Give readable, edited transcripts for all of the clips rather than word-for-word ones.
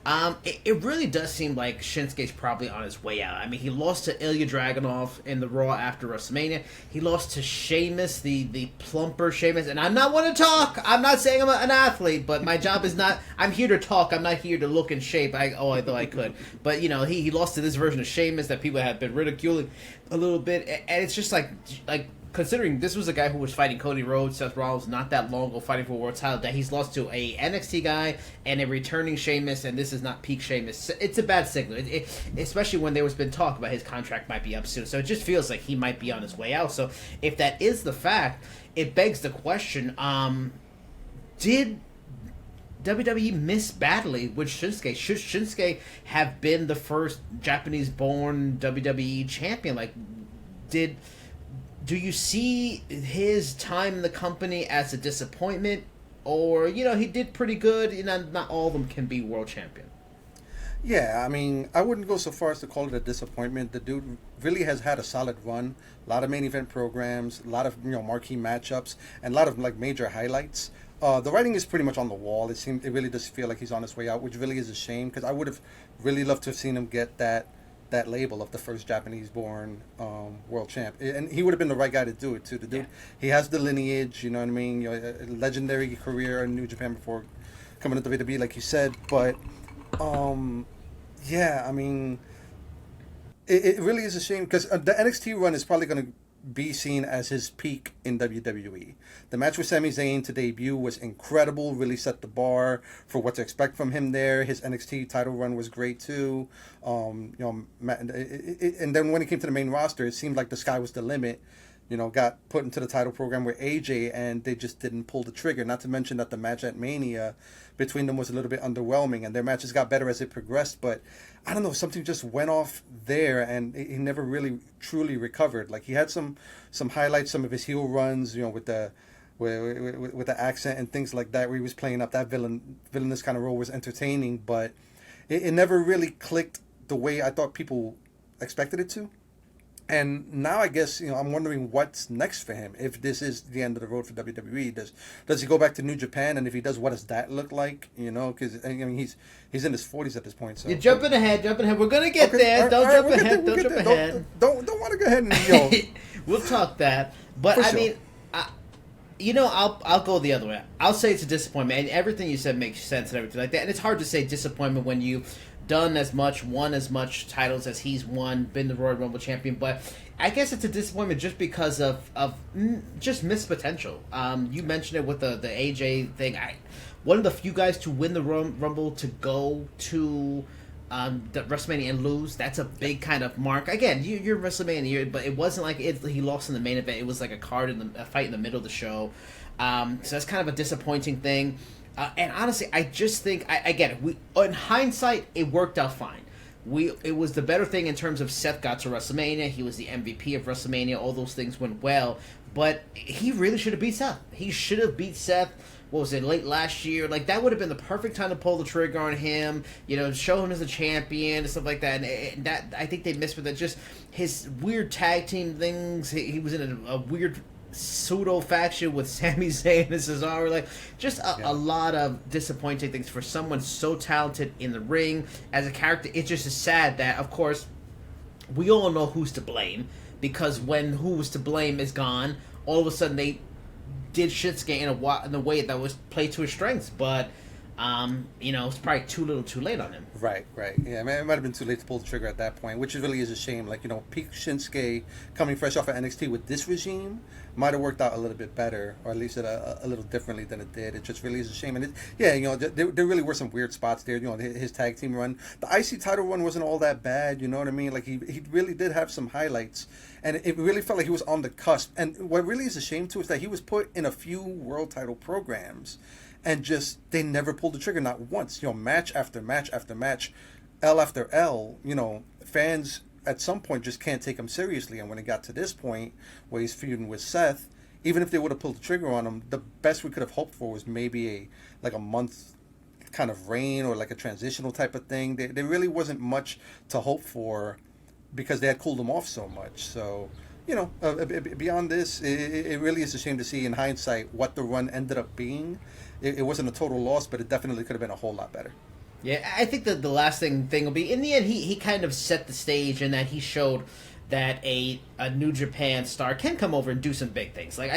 It really does seem like Shinsuke's probably on his way out. I mean, he lost to Ilya Dragunov in the Raw after WrestleMania. He lost to Sheamus, the plumper Sheamus. And I'm not one to talk. I'm not saying I'm an athlete, but my job is not. I'm here to talk. I'm not here to look in shape. I thought I could, but he lost to this version of Sheamus that people have been ridiculing a little bit, and it's just like considering this was a guy who was fighting Cody Rhodes, Seth Rollins not that long ago, fighting for a world title, that he's lost to a NXT guy and a returning Sheamus, and this is not peak Sheamus. It's a bad signal, especially when there was been talk about his contract might be up soon. So it just feels like he might be on his way out. So if that is the fact, it begs the question: did WWE miss badly with Shinsuke? Should Shinsuke have been the first Japanese-born WWE champion? Do you see his time in the company as a disappointment? Or, he did pretty good, not all of them can be world champion. Yeah, I mean, I wouldn't go so far as to call it a disappointment. The dude really has had a solid run, a lot of main event programs, a lot of marquee matchups, and a lot of major highlights. The writing is pretty much on the wall. It really does feel like he's on his way out, which really is a shame because I would have really loved to have seen him get that label of the first Japanese-born world champ, and he would have been the right guy to do it too. The dude, he has the lineage, you know what I mean. A legendary career in New Japan before coming to WWE, like you said. But yeah, I mean, it really is a shame because the NXT run is probably going to be seen as his peak in WWE. The match with Sami Zayn to debut was incredible, really set the bar for what to expect from him there. His NXT title run was great too. And then when he came to the main roster, it seemed like the sky was the limit. Got put into the title program with AJ, and they just didn't pull the trigger. Not to mention that the match at Mania between them was a little bit underwhelming, and their matches got better as it progressed. But I don't know, something just went off there, and he never really truly recovered. Like, he had some highlights, some of his heel runs, with the accent and things like that, where he was playing up that villainous kind of role was entertaining, but it never really clicked the way I thought people expected it to. And now I guess I'm wondering what's next for him. If this is the end of the road for WWE, does he go back to New Japan? And if he does, what does that look like? Because I mean he's in his 40s at this point. So you're jumping ahead. We're gonna get there. Don't jump ahead. Don't jump ahead. Don't want to go ahead and we'll talk that. But I mean, I'll go the other way. I'll say it's a disappointment, and everything you said makes sense and everything like that. And it's hard to say disappointment when you've won as much titles as he's won, been the Royal Rumble champion. But I guess it's a disappointment just because of just missed potential. You mentioned it with the AJ thing. One of the few guys to win the Rumble to go to the WrestleMania and lose. That's a big kind of mark. Again, you're WrestleMania, but it wasn't like he lost in the main event. It was like a fight in the middle of the show. So that's kind of a disappointing thing. And honestly, I just think I get it. In hindsight, it worked out fine. It was the better thing in terms of Seth got to WrestleMania. He was the MVP of WrestleMania. All those things went well, but he really should have beat Seth. He should have beat Seth. What was it, late last year? Like, that would have been the perfect time to pull the trigger on him. Show him as a champion and stuff like that. And that, I think they missed with it. Just his weird tag team things. He was in a weird pseudo faction with Sami Zayn and Cesaro, a lot of disappointing things for someone so talented in the ring as a character. It just is sad that, of course, we all know who's to blame, because when who was to blame is gone, all of a sudden they did Shinsuke in a way that was played to his strengths, but it's probably too little too late on him. Right. Yeah, I mean, it might have been too late to pull the trigger at that point, which really is a shame. Peak Shinsuke coming fresh off of NXT with this regime might have worked out a little bit better, or at least a little differently than it did. It just really is a shame. And there really were some weird spots there. His tag team run, the IC title run wasn't all that bad. You know what I mean? Like, he really did have some highlights, and it really felt like he was on the cusp. And what really is a shame too is that he was put in a few world title programs, and just they never pulled the trigger, not once. Match after match after match, L after L. Fans at some point just can't take him seriously. And when it got to this point where he's feuding with Seth, even if they would have pulled the trigger on him, the best we could have hoped for was maybe a month kind of reign, or like a transitional type of thing. There really wasn't much to hope for because they had cooled him off so much. So, beyond this, it really is a shame to see in hindsight what the run ended up being. It wasn't a total loss, but it definitely could have been a whole lot better. Yeah, I think that the last thing will be in the end. He kind of set the stage in that he showed that a New Japan star can come over and do some big things. Like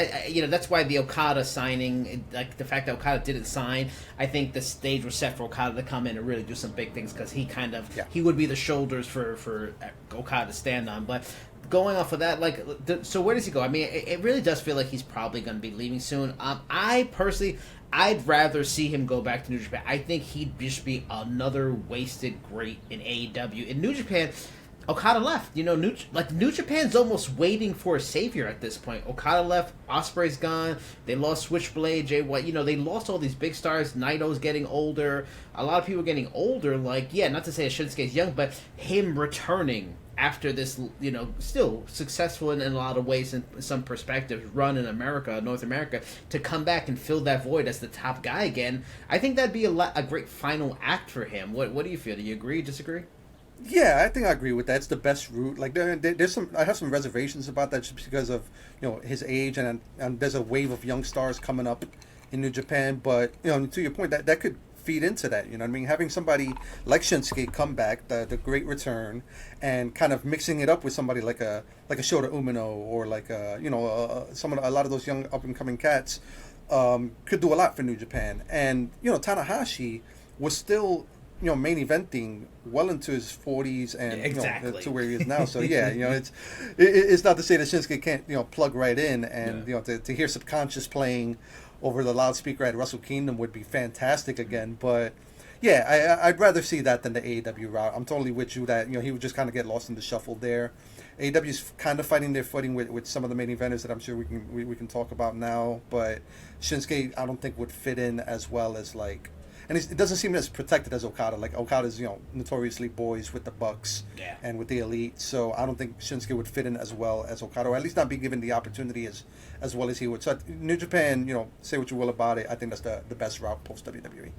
that's why the Okada signing, like the fact that Okada didn't sign, I think the stage was set for Okada to come in and really do some big things because he kind of he would be the shoulders for Okada to stand on. But going off of that, like, so where does he go? I mean, it really does feel like he's probably going to be leaving soon. I personally, I'd rather see him go back to New Japan. I think he'd just be another wasted great in AEW. In New Japan, Okada left. New Japan's almost waiting for a savior at this point. Okada left. Ospreay's gone. They lost Switchblade, Jay White. They lost all these big stars. Naito's getting older. A lot of people are getting older. Like, yeah, not to say Shinsuke's young, but him returning after this, still successful in a lot of ways in some perspectives, run in America, North America, to come back and fill that void as the top guy again. I think that'd be a great final act for him. What do you feel? Do you agree, disagree? Yeah, I think I agree with that. It's the best route. Like there's some, I have some reservations about that just because of his age and there's a wave of young stars coming up in New Japan. But to your point, that could feed into that. You know what I mean? Having somebody like Shinsuke come back, the great return, and kind of mixing it up with somebody like a Shota Umino or like a lot of those young up and coming cats could do a lot for New Japan. And Tanahashi was still main eventing well into his 40s and exactly. To where he is now. So yeah, it's not to say that Shinsuke can't plug right in, and to hear Subconscious playing over the loudspeaker at Wrestle Kingdom would be fantastic again. But yeah, I'd rather see that than the AEW route. I'm totally with you that he would just kind of get lost in the shuffle there. AEW's kind of fighting their footing with some of the main eventers that I'm sure we can talk about now, but Shinsuke I don't think would fit in as well as like. And it doesn't seem as protected as Okada. Like Okada's, notoriously boys with the Bucks and with the Elite. So I don't think Shinsuke would fit in as well as Okada, or at least not be given the opportunity as well as he would. So New Japan, say what you will about it. I think that's the best route post WWE.